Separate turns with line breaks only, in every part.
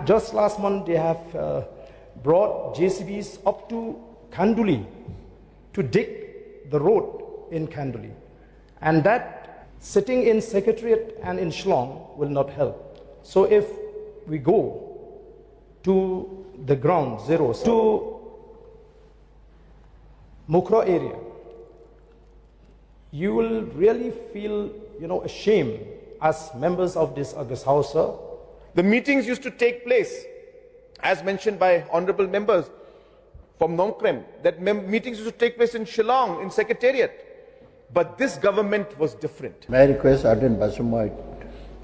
just last month, they have brought JCBs up to Khanduli to dig the road in Khanduli. And that sitting in Secretariat and in Shillong will not help. So if we go to the ground zero, to Mukro area, you will really feel, ashamed as members of this August House, sir.
The meetings used to take place, as mentioned by honourable members from Nongkrem, that meetings used to take place in Shillong, in Secretariat. But this government was different.
May I request Ardent Basuma,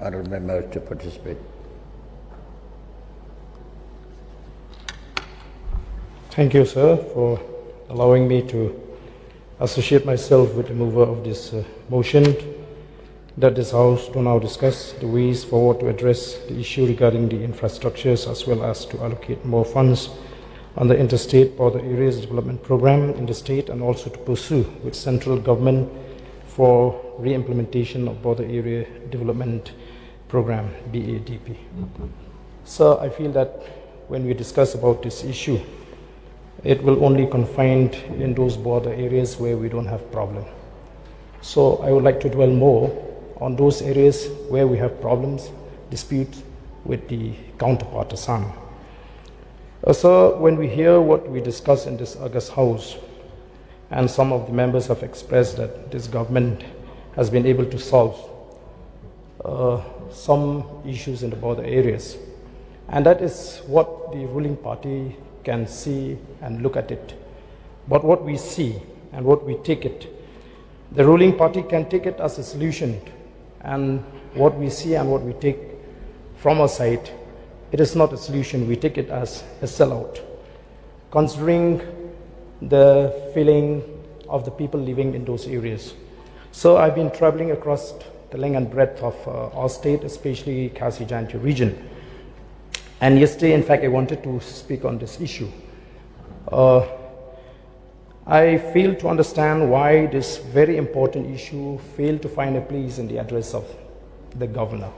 honourable members, to participate?
Thank you, sir, for allowing me to associate myself with the mover of this motion that this House to now discuss the ways forward to address the issue regarding the infrastructures as well as to allocate more funds on the Interstate Border Areas Development Program in the state, and also to pursue with central government for re-implementation of Border Area Development Program, BADP. So I feel that when we discuss about this issue, it will only confined in those border areas where we don't have problem. So I would like to dwell more on those areas where we have problems, disputes with the counterpart Assam. So when we hear what we discuss in this August House, and some of the members have expressed that this government has been able to solve some issues in the border areas, and that is what the ruling party can see and look at it. But what we see and what we take it, the ruling party can take it as a solution, and what we see and what we take from our side, it is not a solution. We take it as a sellout, considering the feeling of the people living in those areas. So I've been traveling across the length and breadth of our state, especially Khasi Jaintia region. And yesterday, in fact, I wanted to speak on this issue. I fail to understand why this very important issue failed to find a place in the address of the governor.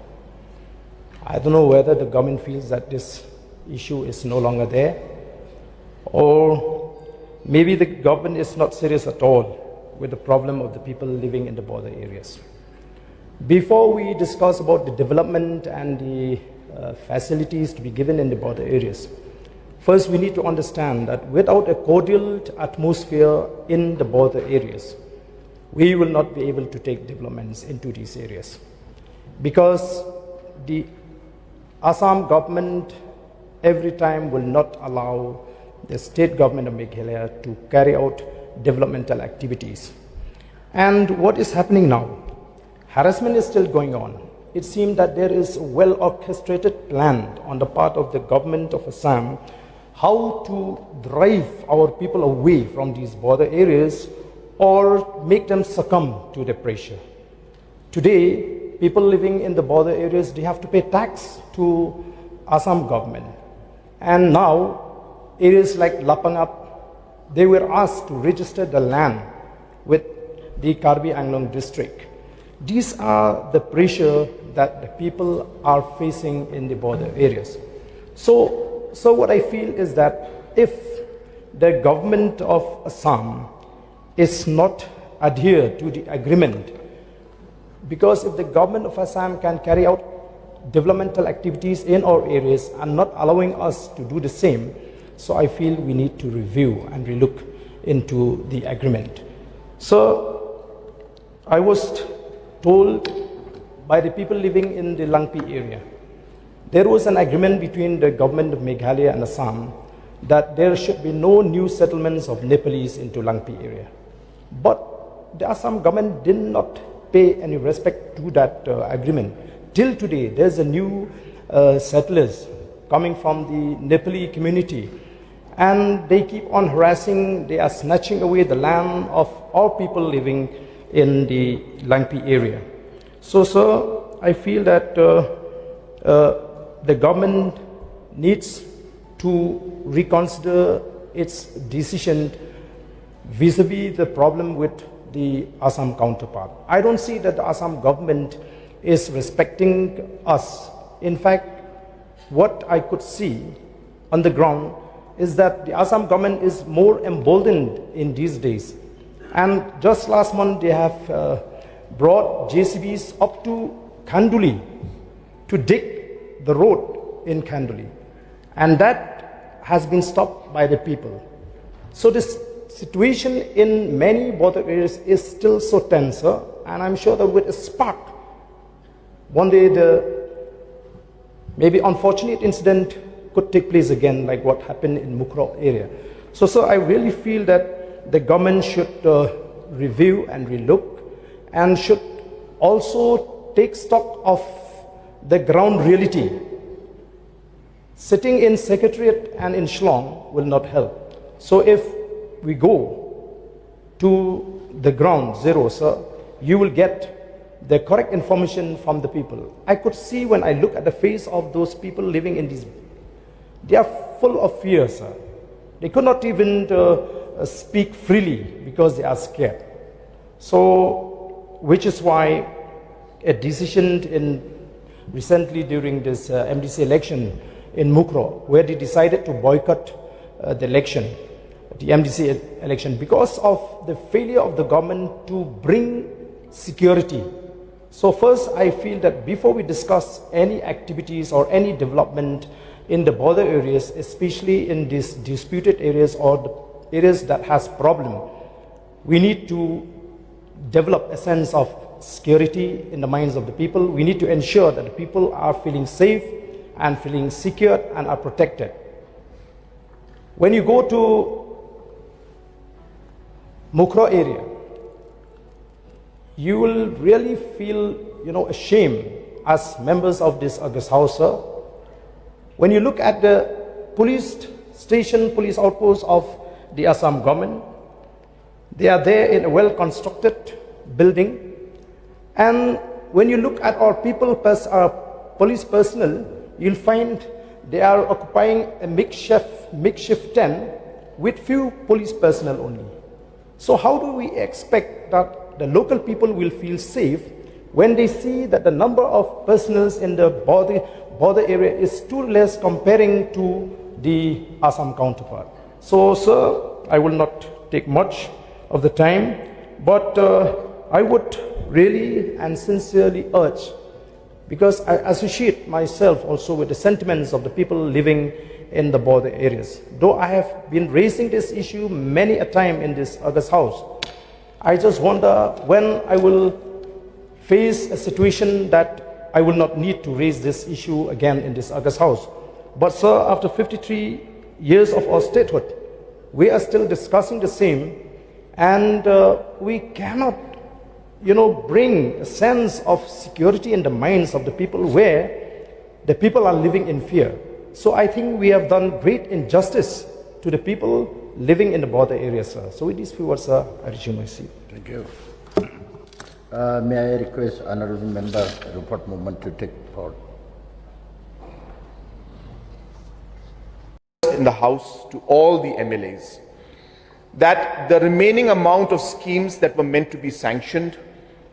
I don't know whether the government feels that this issue is no longer there, or maybe the government is not serious at all with the problem of the people living in the border areas. Before we discuss about the development and the facilities to be given in the border areas, first we need to understand that without a cordial atmosphere in the border areas, we will not be able to take developments into these areas. Because the Assam government every time will not allow the state government of Meghalaya to carry out developmental activities. And what is happening now? Harassment is still going on. It seems that there is a well-orchestrated plan on the part of the government of Assam how to drive our people away from these border areas or make them succumb to the pressure. Today, people living in the border areas, they have to pay tax to Assam government. And now, areas like Lapangap, they were asked to register the land with the Karbi Anglong district. These are the pressure that the people are facing in the border areas. So what I feel is that if the government of Assam is not adhere to the agreement, because if the government of Assam can carry out developmental activities in our areas and not allowing us to do the same, so I feel we need to review and relook into the agreement. So I was told by the people living in the Langpi area, there was an agreement between the government of Meghalaya and Assam that there should be no new settlements of Nepalese into Langpi area. But the Assam government did not pay any respect to that agreement. Till today, there's a new settlers coming from the Nepali community, and they keep on harassing, they are snatching away the land of all people living in the Langpi area. So, sir, I feel that the government needs to reconsider its decision vis-a-vis the problem with the Assam counterpart. I don't see that the Assam government is respecting us. In fact, what I could see on the ground is that the Assam government is more emboldened in these days. And just last month, they have brought JCBs up to Khanduli to dig the road in Khanduli. And that has been stopped by the people. So this situation in many border areas is still so tense, and I'm sure that with a spark, one day the maybe unfortunate incident could take place again, like what happened in Mukro area. So I really feel that the government should review and relook, and should also take stock of the ground reality. Sitting in Secretariat and in Shillong will not help. So if we go to the ground zero, sir, you will get the correct information from the people. I could see when I look at the face of those people living in these, they are full of fear, sir. They could not even speak freely because they are scared. So, which is why a decision recently during this MDC election in Mukro, where they decided to boycott the election, the MDC election, because of the failure of the government to bring security. So first, I feel that before we discuss any activities or any development in the border areas, especially in these disputed areas or the areas that has problem, we need to develop a sense of security in the minds of the people. We need to ensure that the people are feeling safe and feeling secure and are protected. When you go to Mukro area, you will really feel, ashamed as members of this August House. When you look at the police station, police outposts of the Assam government, they are there in a well-constructed building. And when you look at our police personnel, you'll find they are occupying a makeshift tent with few police personnel only. So how do we expect that the local people will feel safe when they see that the number of personnel in the border area is too less comparing to the Assam counterpart? So, sir, I will not take much of the time, but I would really and sincerely urge, because I associate myself also with the sentiments of the people living in the border areas. Though I have been raising this issue many a time in this August House, I just wonder when I will face a situation that I will not need to raise this issue again in this August House. But sir, after 53 years of our statehood, we are still discussing the same, and we cannot, bring a sense of security in the minds of the people where the people are living in fear. So I think we have done great injustice to the people living in the border areas, sir. So with these few words, sir, I resume my seat.
Thank you. May I request Honourable Member Rupert Movement to take part?
In the House to all the MLAs that the remaining amount of schemes that were meant to be sanctioned,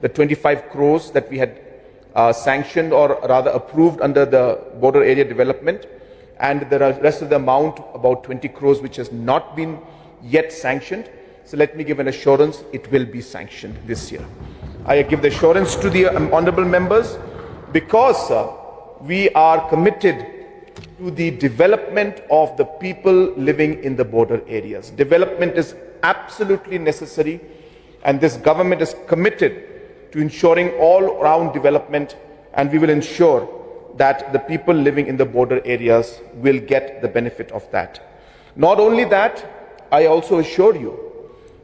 the 25 crores that we had sanctioned or rather approved under the border area development, and the rest of the amount, about 20 crores, which has not been yet sanctioned. So let me give an assurance, it will be sanctioned this year. I give the assurance to the honourable members because we are committed to the development of the people living in the border areas. Development is absolutely necessary, and this government is committed to ensuring all-round development, and we will ensure that the people living in the border areas will get the benefit of that. Not only that, I also assure you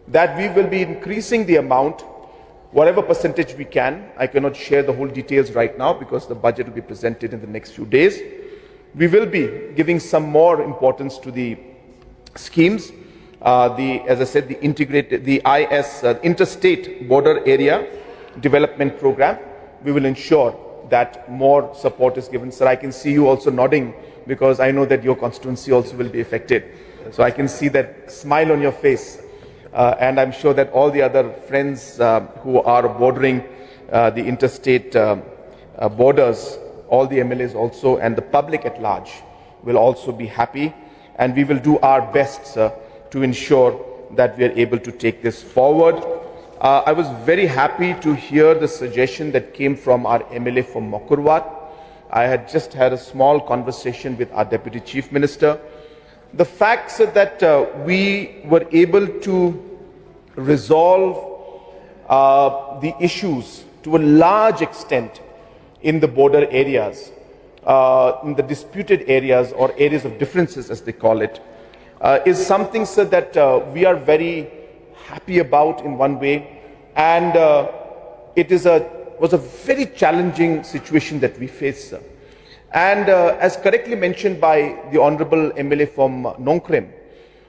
that we will be increasing the amount, whatever percentage we can. I cannot share the whole details right now because the budget will be presented in the next few days. We will be giving some more importance to the schemes. As I said, the interstate border area development program. We will ensure that more support is given. Sir, I can see you also nodding because I know that your constituency also will be affected. So I can see that smile on your face. And I'm sure that all the other friends who are bordering the interstate borders all the MLAs also, and the public at large will also be happy. And we will do our best, sir, to ensure that we are able to take this forward. I was very happy to hear the suggestion that came from our MLA from Congrad. I had just had a small conversation with our Deputy Chief Minister. The fact, sir, that we were able to resolve the issues to a large extent in the border areas, in the disputed areas or areas of differences as they call it, is something, sir, that we are very happy about in one way, and it was a very challenging situation that we faced, sir. And as correctly mentioned by the Honourable MLA from Nongkrem,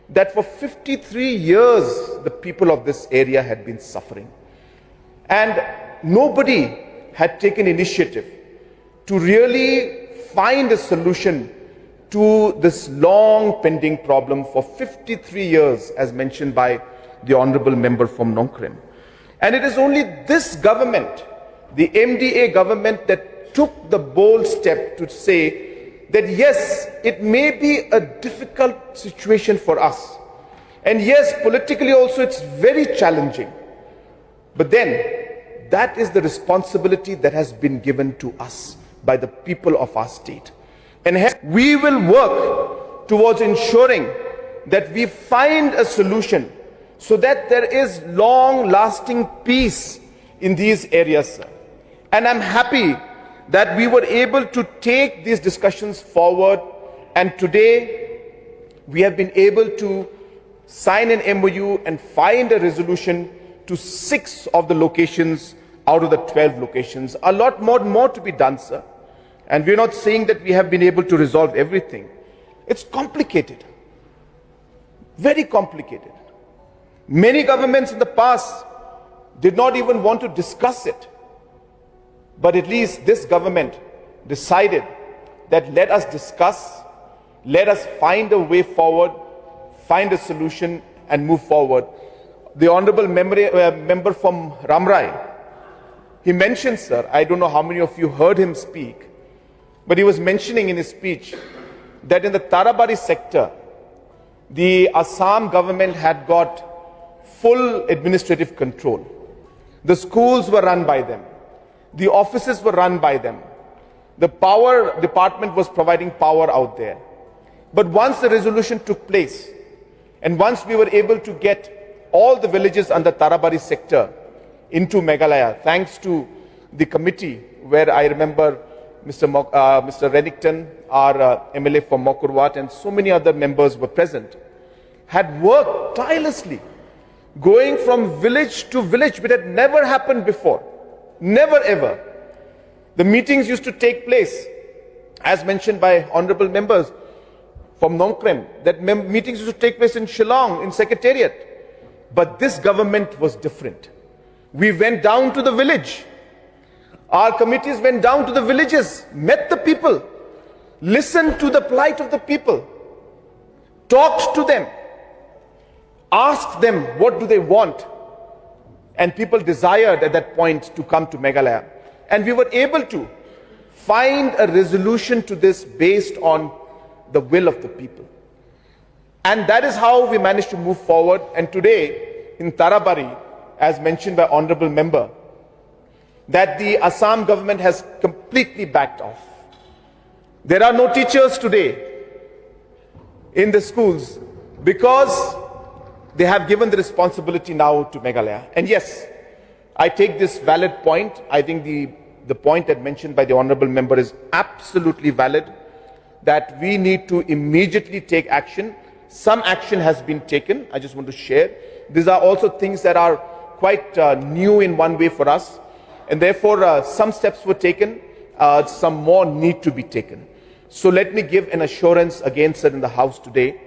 that for 53 years the people of this area had been suffering. And nobody had taken initiative to really find a solution to this long pending problem for 53 years, as mentioned by the Honourable Member from Nongkrem. And it is only this government, the MDA government, that took the bold step to say that yes, it may be a difficult situation for us. And yes, politically also it's very challenging. But then, that is the responsibility that has been given to us by the people of our state. And hence, we will work towards ensuring that we find a solution so that there is long-lasting peace in these areas, sir. And I'm happy that we were able to take these discussions forward, and today we have been able to sign an MOU and find a resolution to 6 of the locations out of the 12 locations. A lot more to be done, sir. And we're not saying that we have been able to resolve everything. It's complicated. Very complicated. Many governments in the past did not even want to discuss it. But at least this government decided that let us discuss, let us find a way forward, find a solution and move forward. The Honourable member from Ramrai, he mentioned, sir, I don't know how many of you heard him speak, but he was mentioning in his speech that in the Tarabari sector, the Assam government had got full administrative control. The schools were run by them. The offices were run by them. The power department was providing power out there. But once the resolution took place, and once we were able to get all the villages under Tarabari sector into Meghalaya, thanks to the committee where I remember Mr. Rennington, our MLA from Mokurwat, and so many other members were present, had worked tirelessly, going from village to village, which had never happened before. Never ever. The meetings used to take place, as mentioned by honourable members from Nongkrem, that meetings used to take place in Shillong, in Secretariat. But this government was different. We went down to the village. Our committees went down to the villages, met the people, listened to the plight of the people, talked to them, asked them what do they want. And people desired at that point to come to Meghalaya. And we were able to find a resolution to this based on the will of the people. And that is how we managed to move forward. And today, in Tarabari, as mentioned by Honourable Member, that the Assam government has completely backed off. There are no teachers today in the schools because they have given the responsibility now to Meghalaya. And yes, I take this valid point. I think the point that mentioned by the Honourable Member is absolutely valid, that we need to immediately take action. Some action has been taken. I just want to share. These are also things that are quite new in one way for us. And therefore, some steps were taken. Some more need to be taken. So let me give an assurance again, sir, in the House today,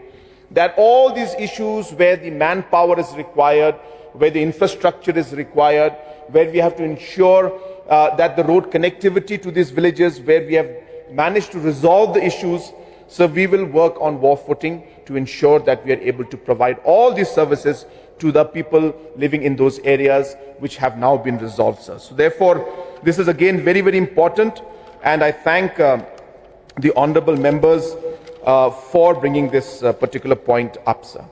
that all these issues where the manpower is required, where the infrastructure is required, where we have to ensure that the road connectivity to these villages, where we have managed to resolve the issues, so we will work on war footing to ensure that we are able to provide all these services to the people living in those areas which have now been resolved, sir. So therefore, this is again very, very important. And I thank the honourable members for bringing this particular point up, sir.